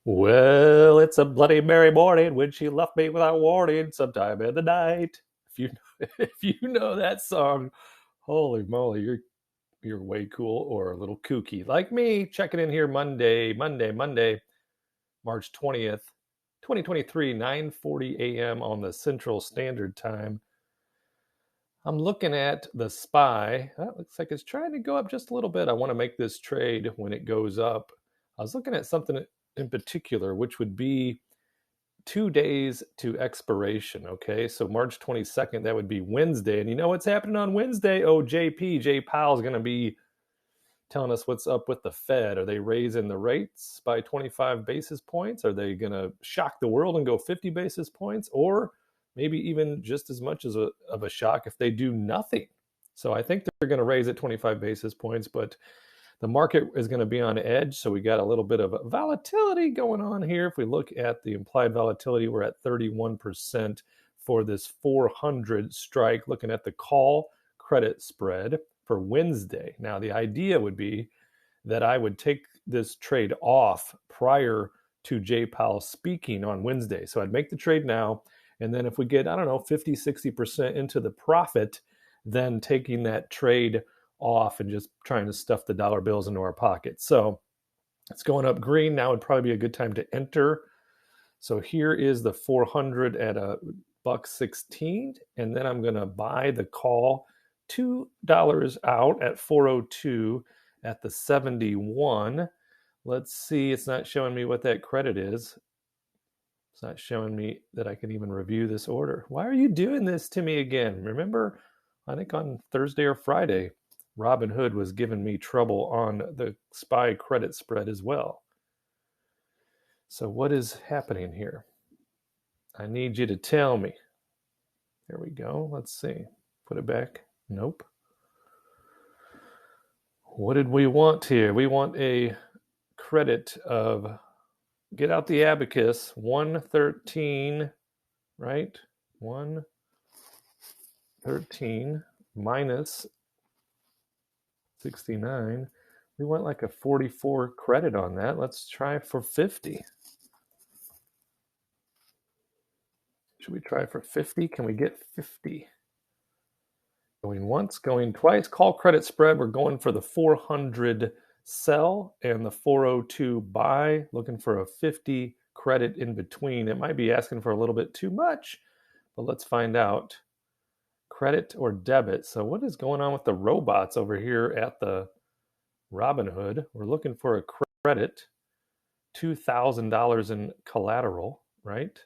Well, it's a Bloody Mary morning when she left me without warning sometime in the night. If you if you know that song, holy moly, you're way cool or a little kooky. Like me, checking in here Monday, March 20th, 2023, 9:40 a.m. on the Central Standard Time. I'm looking at the SPY. That looks like it's trying to go up just a little bit. I want to make this trade when it goes up. I was looking at something in particular, which would be 2 days to expiration. Okay, so March 22nd, that would be Wednesday. And you know what's happening on Wednesday? Oh, Jay Powell's going to be telling us what's up with the Fed. Are they raising the rates by 25 basis points? Are they going to shock the world and go 50 basis points? Or maybe even just as much of a shock if they do nothing. So I think they're going to raise it 25 basis points, but the market is going to be on edge. So we got a little bit of volatility going on here. If we look at the implied volatility, we're at 31% for this 400 strike, looking at the call credit spread for Wednesday. Now, the idea would be that I would take this trade off prior to Jay Powell speaking on Wednesday. So I'd make the trade now. And then if we get, I don't know, 50, 60% into the profit, then taking that trade off and just trying to stuff the dollar bills into our pockets. So it's going up green. Now would probably be a good time to enter. So here is the 400 at a $1.16, and then I'm going to buy the call $2 out at 402 at the 71. Let's see, it's not showing me what that credit is. It's not showing me that I can even review this order. Why are you doing this to me again? Remember, I think on Thursday or Friday, Robinhood was giving me trouble on the SPY credit spread as well. So what is happening here? I need you to tell me. There we go. Let's see. Put it back. Nope. What did we want here? We want a credit of, get out the abacus, 113, right? 113 minus 69. We want like a 44 credit on that. Let's try for 50. Should we try for 50? Can we get 50? Going once, going twice. Call credit spread. We're going for the 400 sell and the 402 buy. Looking for a 50 credit in between. It might be asking for a little bit too much, but let's find out. Credit or debit. So what is going on with the robots over here at the Robinhood? We're looking for a credit, $2,000 in collateral, right?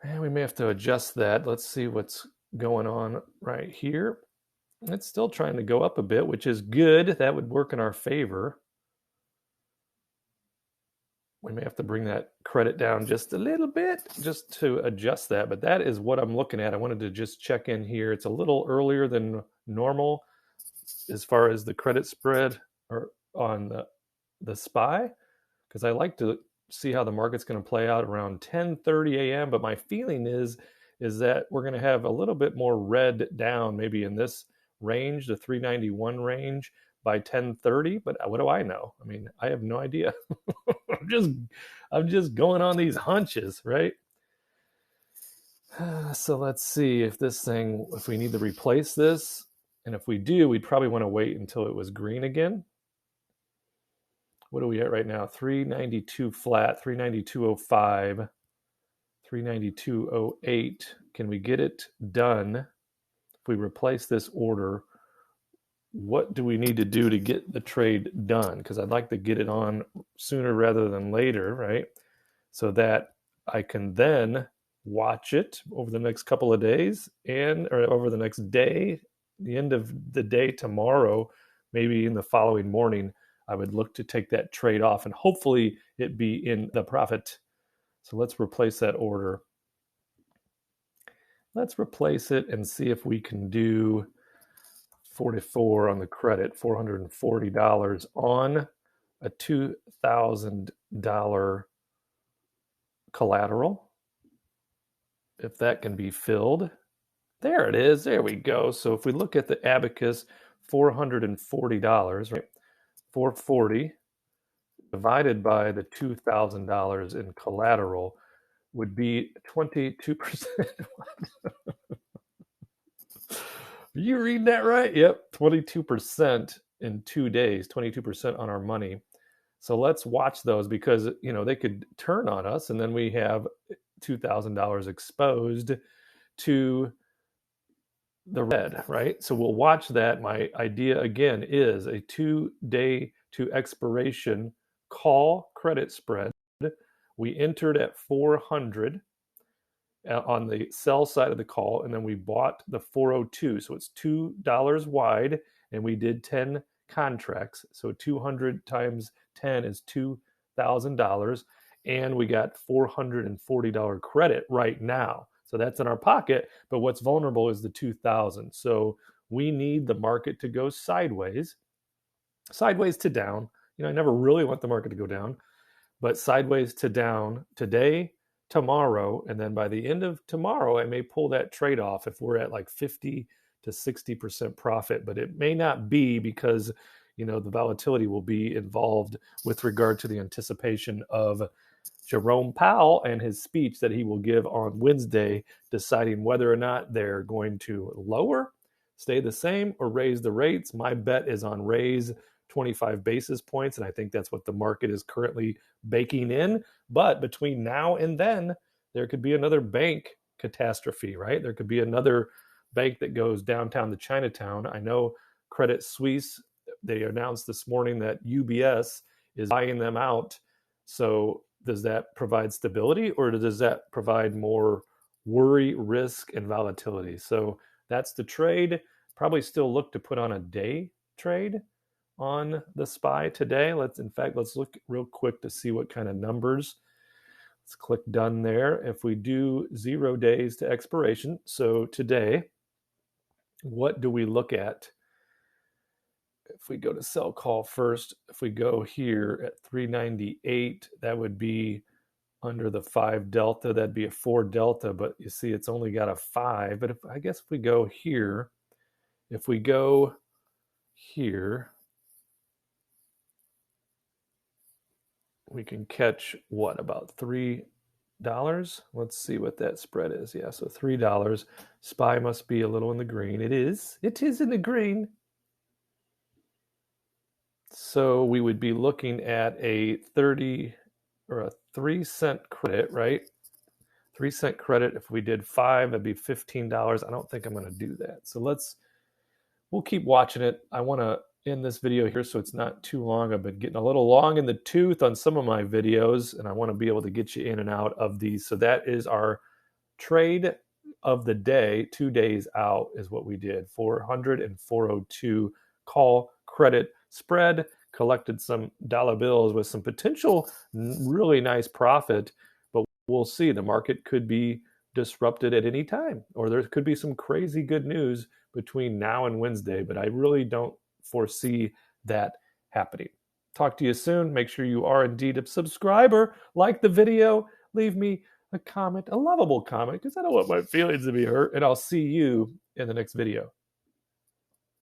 And we may have to adjust that. Let's see what's going on right here. It's still trying to go up a bit, which is good. That would work in our favor. We may have to bring that credit down just a little bit just to adjust that. But that is what I'm looking at. I wanted to just check in here. It's a little earlier than normal as far as the credit spread or on the SPY, because I like to see how the market's going to play out around 10:30 a.m. But my feeling is that we're going to have a little bit more red down, maybe in this range, the 391 range by 10:30. But what do I know? I mean, I have no idea. I'm just going on these hunches, right? So let's see if we need to replace this. And if we do, we'd probably want to wait until it was green again. What are we at right now? 392 flat, 392.05, 392.08. Can we get it done? If we replace this order, what do we need to do to get the trade done? Because I'd like to get it on sooner rather than later, right? So that I can then watch it over the next couple of days or over the next day, the end of the day tomorrow, maybe in the following morning, I would look to take that trade off and hopefully it be in the profit. So let's replace that order. Let's replace it and see if we can do 44 on the credit, $440 on a $2,000 collateral. If that can be filled, There it is. There we go. So if we look at the abacus, $440, right? 440 divided by the $2,000 in collateral would be 22%. You read that right? Yep, 22% in 2 days, 22% on our money. So let's watch those because they could turn on us, and then we have $2,000 exposed to the red, right? So we'll watch that. My idea again is a 2-day to expiration call credit spread. We entered at 400 on the sell side of the call, and then we bought the 402. So it's $2 wide, and we did 10 contracts. So 200 times 10 is $2,000, and we got $440 credit right now. So that's in our pocket, but what's vulnerable is the 2,000. So we need the market to go sideways to down. I never really want the market to go down, but sideways to down today, tomorrow, and then by the end of tomorrow, I may pull that trade off if we're at like 50 to 60% profit, but it may not be because the volatility will be involved with regard to the anticipation of Jerome Powell and his speech that he will give on Wednesday, deciding whether or not they're going to lower, stay the same, or raise the rates. My bet is on raise 25 basis points, and I think that's what the market is currently baking in. But between now and then, there could be another bank catastrophe, right? There could be another bank that goes downtown to Chinatown. I know Credit Suisse, they announced this morning that UBS is buying them out. So does that provide stability, or does that provide more worry, risk, and volatility? So that's the trade. Probably still look to put on a day trade on the SPY today. Let's look real quick to see what kind of numbers. Let's click done there. If we do 0 days to expiration, so today, what do we look at? If we go to sell call first, if we go here at 398, that would be under the 5 delta. That'd be a 4 delta, but you see it's only got a 5. But if we go here, we can catch what, about $3? Let's see what that spread is. Yeah, so $3. SPY must be a little in the green. It is in the green. So we would be looking at a 30 or a 3-cent credit, right? 3-cent credit. If we did 5, that'd be $15. I don't think I'm going to do that. So we'll keep watching it. I want to end this video here so it's not too long. I've been getting a little long in the tooth on some of my videos, and I want to be able to get you in and out of these. So that is our trade of the day. 2 days out is what we did. 400 and 402 call credit spread, collected some dollar bills with some potential really nice profit, but we'll see. The market could be disrupted at any time, or there could be some crazy good news between now and Wednesday, but I really don't foresee that happening. Talk to you soon. Make sure you are indeed a subscriber. Like the video, leave me a comment, a lovable comment, because I don't want my feelings to be hurt, and I'll see you in the next video.